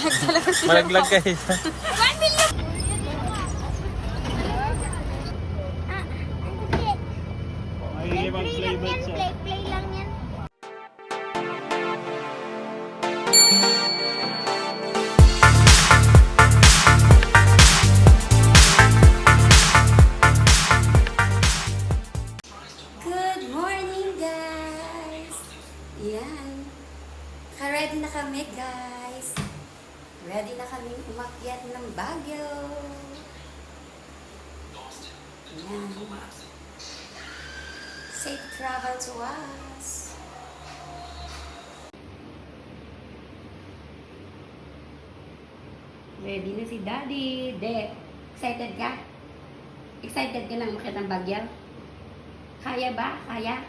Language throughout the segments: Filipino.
Malaglag talaga sila. Malaglag kayo. 1 million! Ay, mag-playback siya. Play lang yan. Good morning, guys! Yan. Ka-ready na kami, guys. Ready na kami umakyat ng Baguio. Yan. Safe travel to us. Ready na si Daddy. De, excited ka? Excited ka na umakyat ng Baguio? Kaya ba? Kaya?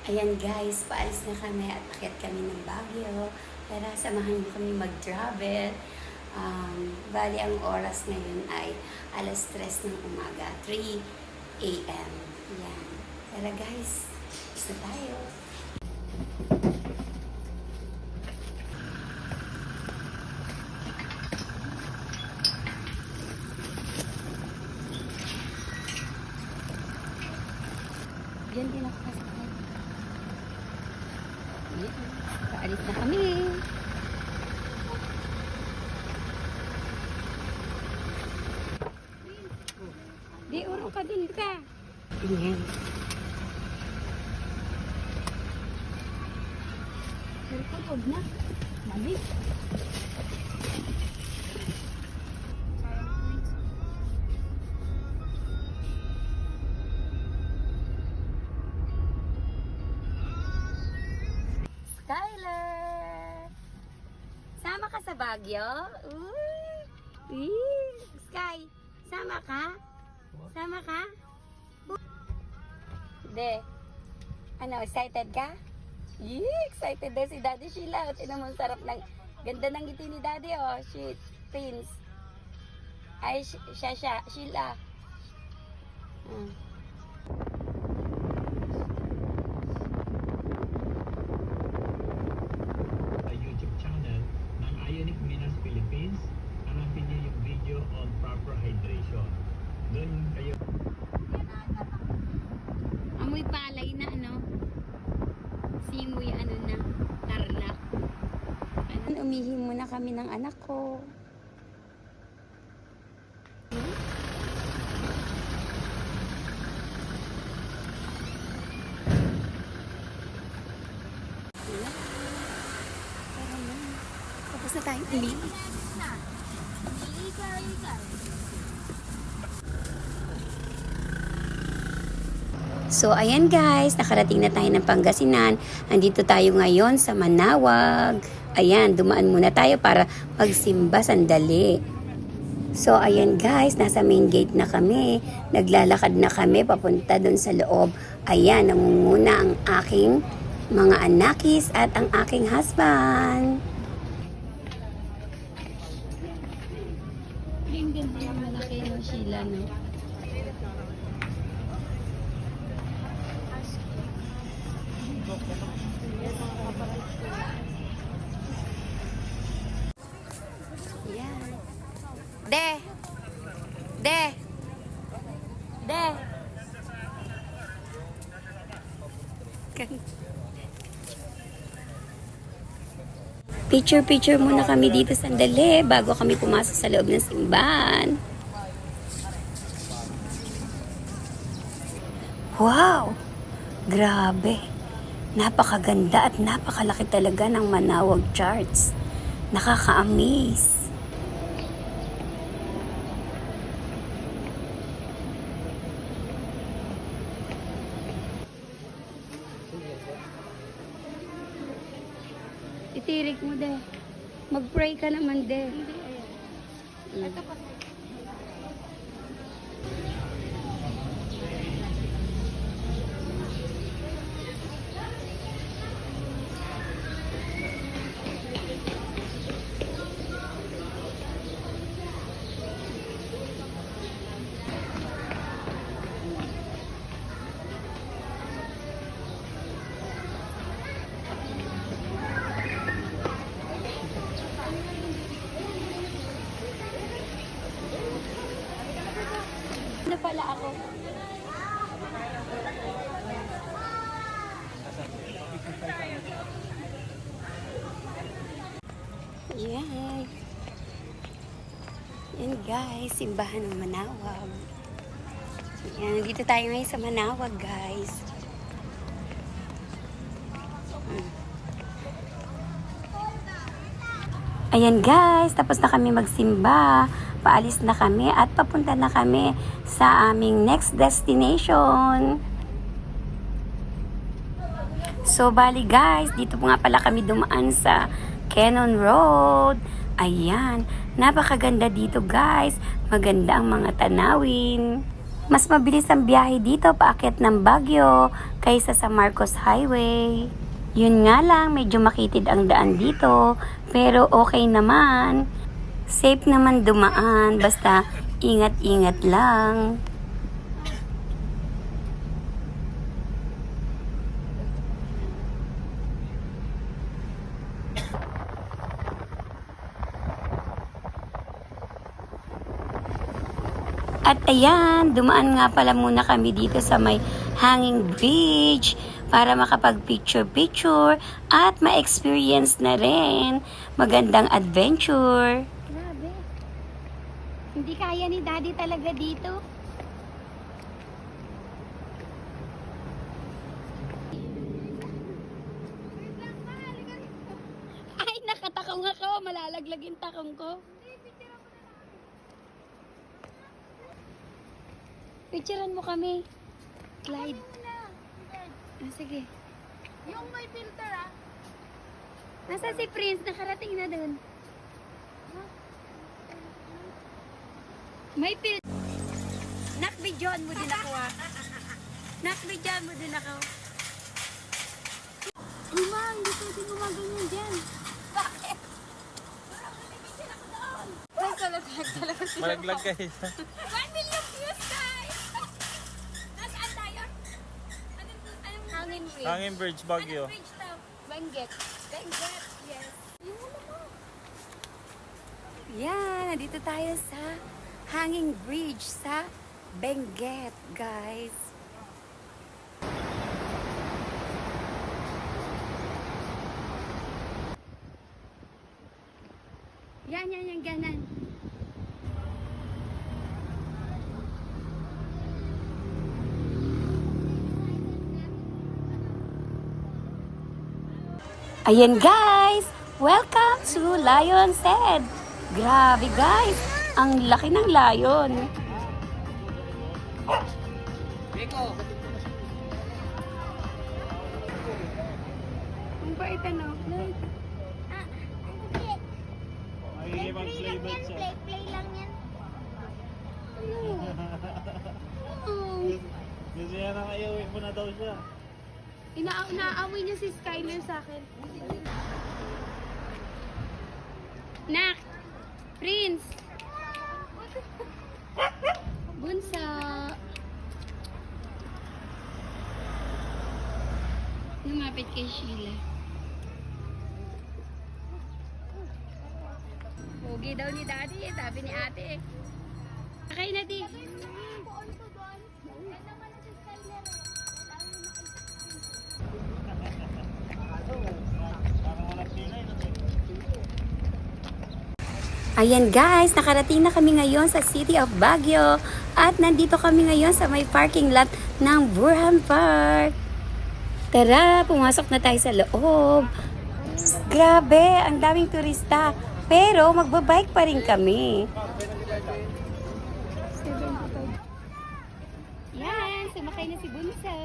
Ayan guys, paalis na kami at akyat kami ng Baguio. Tara, samahan niyo kami mag-travel. Bali, ang oras ngayon ay alas 3 ng umaga, 3 a.m. Ayan. Tara guys, gusto tayo. Diyan din ako kasakay. Ayan, paalis na kami. Di, urong ka dun ka. Ayan. Pero pagod na. Mali. Skyler! Sama ka sa Baguio? Uy! Sky! Sama ka? Sama ka? De, ano, excited ka? Yee, excited na si Daddy Sheila. Tingnan mo, sarap ng, ganda ng ngiti ni Daddy, oh. She, Prince. Ay, Sheila. Sa YouTube channel ng Ionic Minas Philippines, hanapin niyo yung video on proper hydration. Doon kayo. Amoy palay na, ano? Simoy, ano na, tarlac. Umihi muna kami ng anak ko. Tapos na tayong umihi. So, ayan guys, nakarating na tayo ng Pangasinan. Andito tayo ngayon sa Manawag. Ayan, dumaan muna tayo para magsimba sandali. So, ayan guys, nasa main gate na kami. Naglalakad na kami papunta doon sa loob. Ayan, nangunguna ang aking mga anakis at ang aking husband. Yung ganda yung malaki ng Sheila, no? Yan. De! Picture muna kami dito sandali bago kami pumasok sa loob ng simbahan. Wow! Grabe! Napakaganda at napakalaki talaga ng Manawag Church. Nakaka-amaze. Itirik mo, de. Mag-pray ka naman, de. Ito pa. Yan. Yan guys, simbahan ng Manawag. Yan, dito tayo ngayon sa Manawag guys. Ayan guys, tapos na kami magsimba. Paalis na kami at papunta na kami sa aming next destination. So bali guys, dito po nga pala kami dumaan sa Cannon Road. Ayan, napakaganda dito guys. Maganda ang mga tanawin. Mas mabilis ang biyahe dito paakyat ng Baguio kaysa sa Marcos Highway. Yun nga lang, medyo makitid ang daan dito, pero okay naman. Safe naman dumaan, basta ingat-ingat lang. At ayan, dumaan nga pala muna kami dito sa may hanging bridge para makapag-picture-picture at ma-experience na rin magandang adventure. Grabe. Hindi kaya ni Daddy talaga dito. Ay, nakatakong ako. Malalaglag yung takong ko. Picturean mo kami. Clyde. Ah, sige. Yung may filter ah. Nasa si Prince? Nakarating na dun. May filter. Nakbidyoan mo din ako ah. Nakbidyoan mo din ako. Uma, hindi pwede gumaganyan dyan. Bakit? Ay, talaga sila. Malaglag guys. 1 million views guys! Nasaan tayo? Anong Hangin wave. Hanging Bridge, Baguio. bridge daw? Benguet. Benguet, yes. Yan, nandito tayo sa hanging bridge sa Benguet, guys. Yan, ganan. Ayan guys, welcome to Lion's Head. Grabe guys, ang laki ng lion. Ang bait ano? Makikipag-playback siya. Play lang yan. Gusto niya nang ayaw mo na daw siya. Inaamoy niya si Skyler sa akin. Nak! Prince! Bunsa! Lumapit kay Sheila. Pogi daw ni Daddy eh, sabi ni ate eh. Sakay na di. Ayan guys, nakarating na kami ngayon sa City of Baguio at nandito kami ngayon sa may parking lot ng Burhan Park. Tara, pumasok na tayo sa loob. Grabe, ang daming turista. Pero magbabike pa rin kami. Yan, sumakay na si Bunso.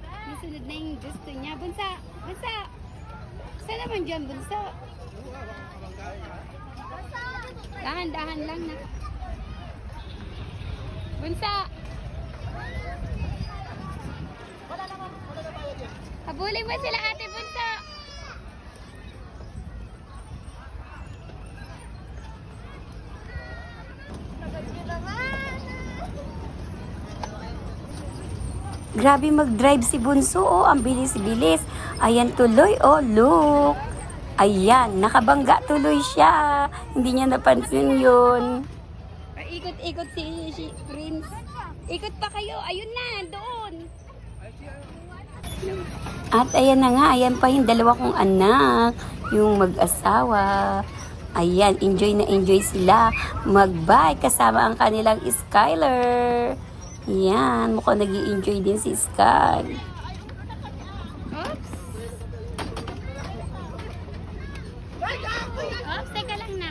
Nasunod na yung gusto niya. Bunsa! Bunsa! Saan naman dyan, Bunso? Dahan-dahan lang na. Bunsa! Habulin mo sila, ate Bunso! Grabe mag-drive si Bunso, oh, ang bilis-bilis. Ayan tuloy, oh, look. Ayan, nakabangga tuloy siya. Hindi niya napansin yun. Ikot-ikot si Prince. Ikot pa kayo. Ayun na, doon. At ayan na nga, ayan pa yung dalawa kong anak, yung mag-asawa. Ayan, enjoy na enjoy sila mag-bike kasama ang kanilang Skyler. Yan, mukhang nag-i-enjoy din si Sky. Oops. Oops, teka lang na.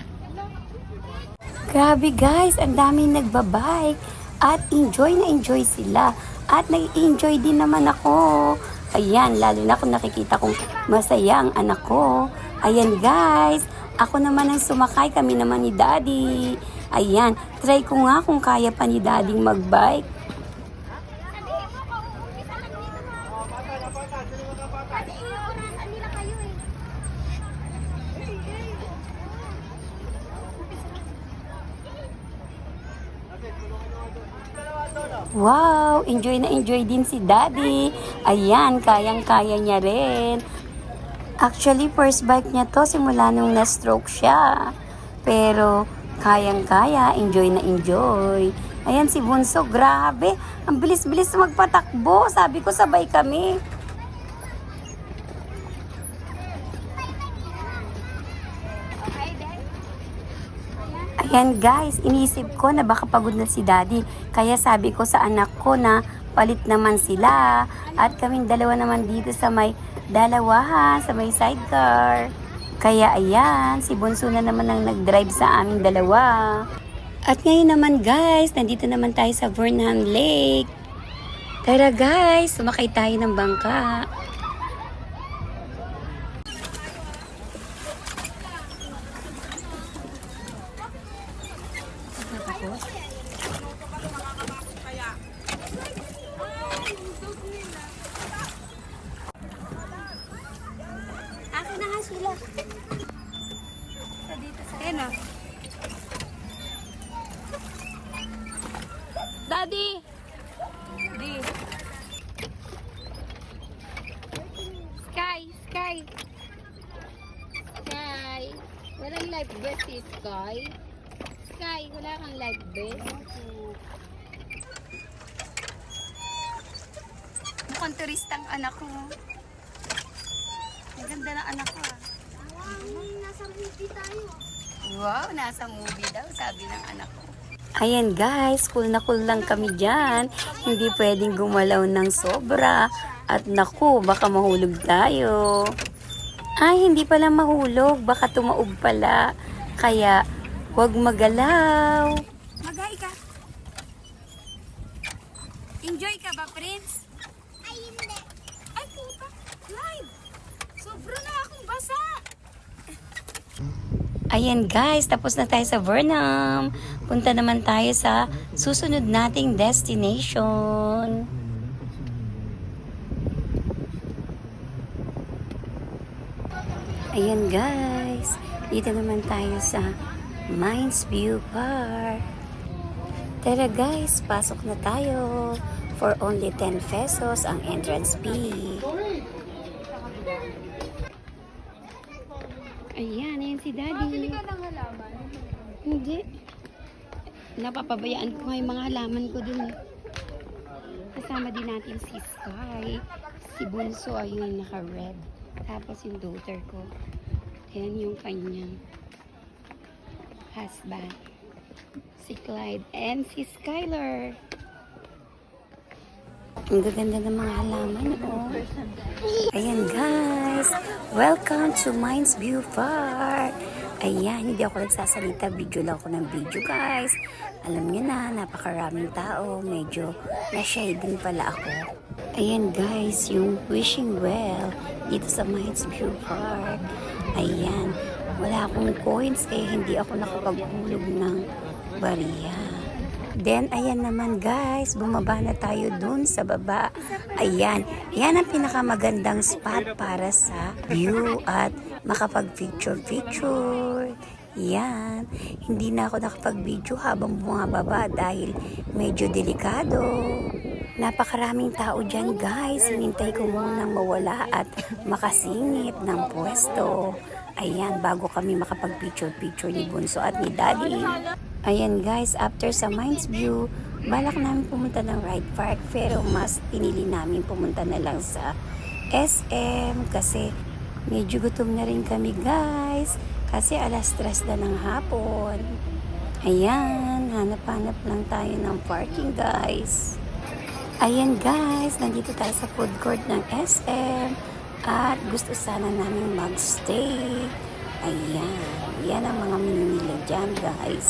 Grabe guys, ang daming nagbabike at enjoy na enjoy sila. At nag-enjoy din naman ako. Ayan, lalo na kung nakikita kong masaya ang anak ko. Ayan guys, ako naman ang sumakay, kami naman ni Daddy. Ayan, try ko nga kung kaya pa ni Daddy mag-bike. Sabihin mo kung umpisa lang dito mo. Kasi iurasan nila kayo eh. Wow, enjoy na enjoy din si Daddy. Ayan, kayang-kaya niya rin. Actually, first bike niya to simula nung na-stroke siya. Pero, kayang-kaya, enjoy na enjoy. Ayan si Bunso, grabe. Ang bilis-bilis magpatakbo. Sabi ko, sabay kami. Ayan guys, inisip ko na baka pagod na si Daddy. Kaya sabi ko sa anak ko na palit naman sila. At kaming dalawa naman dito sa may dalawahan, sa may sidecar. Kaya ayan, si Bunso na naman ang nag-drive sa aming dalawa. At ngayon naman guys, nandito naman tayo sa Burnham Lake. Tara guys, sumakay tayo ng bangka. Akin na nga sila. Ayan o. Daddy! Di. Sky! Sky! Sky! Walang life vest si Sky. Sky, wala kang life vest. Mukhang turistang anak ko. Ang ganda ng anak ko ah. Wow, nasa movie tayo. Wow, nasa movie daw, sabi ng anak ko. Ayan guys, cool na cool lang kami dyan. Hindi pwedeng gumalaw ng sobra. At naku, baka mahulog tayo. Ay, hindi pala mahulog. Baka tumaob pala. Kaya, huwag magalaw. Magay ka. Enjoy ka ba, Prince? Ay, hindi. Ay, puta. Live. Sobra na akong basa. Ayan guys, tapos na tayo sa Burnham. Punta naman tayo sa susunod nating destination. Ayan guys, dito naman tayo sa Mines View Park. Tara guys, pasok na tayo. For only 10 pesos ang entrance fee. Ayan, ayan si Daddy. Ka ng halaman. Hindi. Napapabayaan ko nga yung mga halaman ko dun. Kasama din natin si Sky. Si Bunso ayun naka-red. Tapos yung daughter ko. Ayan yung kanyang husband. Si Clyde and si Skyler. Ang gaganda ng mga halaman, oh. Ayan guys, welcome to Mines View Park. Ayan, hindi ako nagsasalita, video lang ako ng video guys. Alam niyo na, napakaraming tao, medyo na-shy din pala ako. Ayan guys, yung wishing well dito sa Mines View Park. Ayan, wala akong coins kaya hindi ako nakapaghulog ng bariya. Then, ayan naman guys, bumaba na tayo dun sa baba. Ayan, yan ang pinakamagandang spot para sa view at makapag-picture-picture. Yan, hindi na ako nakapag-video habang bumababa dahil medyo delikado. Napakaraming tao dyan guys, hinintay ko munang mawala at makasingit ng pwesto. Ayan, bago kami makapag-picture-picture ni Bunso at ni Daddy. Ayan guys, after sa Mines View, balak namin pumunta ng Ride Park pero mas pinili namin pumunta na lang sa SM kasi medyo gutom na rin kami guys. guys. Kasi alas 3 na ng hapon. Ayan, hanap-hanap lang tayo ng parking guys. Ayan guys, nandito tayo sa food court ng SM. At gusto sana namin magstay. Ayan, yan ang mga menu nila dyan guys.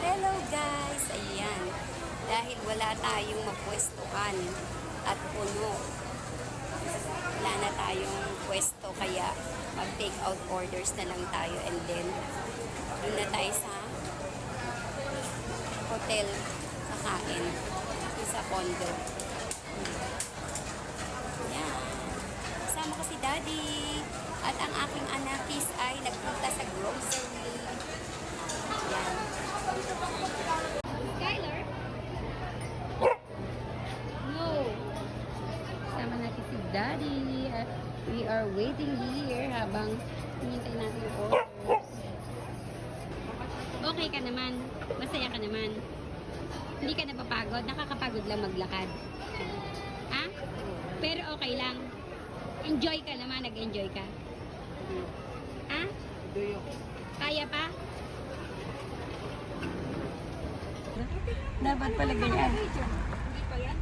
Hello guys, ayan. Dahil wala tayong mapwestuhan at puno. Wala na tayong pwesto kaya mag-take out orders na lang tayo and then doon na tayo sa hotel kakain sa condo. Yan. Kasama ko si Daddy at ang aking anakis ay nagpunta sa grocery. Yan. Skylar? No. Kasama natin si Daddy. At we are waiting here habang hinintay natin yung orders. Okay ka naman. Masaya ka naman. Hindi ka napapagod. Nakakapagod lang maglakad. Ha? Pero okay lang. Enjoy ka naman. Nag-enjoy ka. Ha? Kaya pa? Dapat pala ganyan. Hindi pa yan?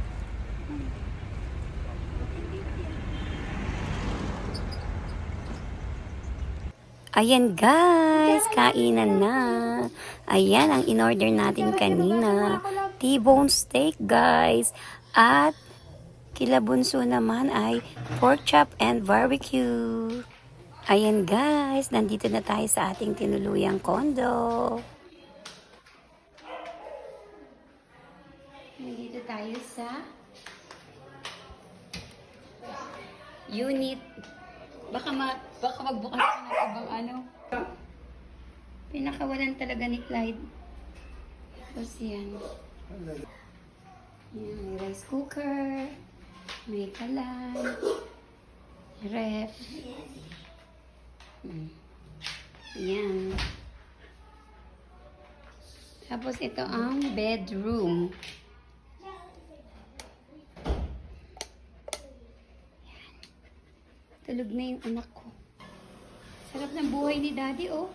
Ayan guys, kainan na. Ayan ang in-order natin kanina. T-bone steak guys. At kila bunso naman ay pork chop and barbecue. Ayan guys, nandito na tayo sa ating tinuluyang condo. Nandito tayo sa unit. Baka magbukas ka ng ibang ano. Pinakawalan talaga ni Clyde. Tapos yan. Yan, may rice cooker. May kalan. Ref. Yan. Tapos ito ang bedroom. Tulog na yung anak ko. Sarap ng buhay ni Daddy, oh.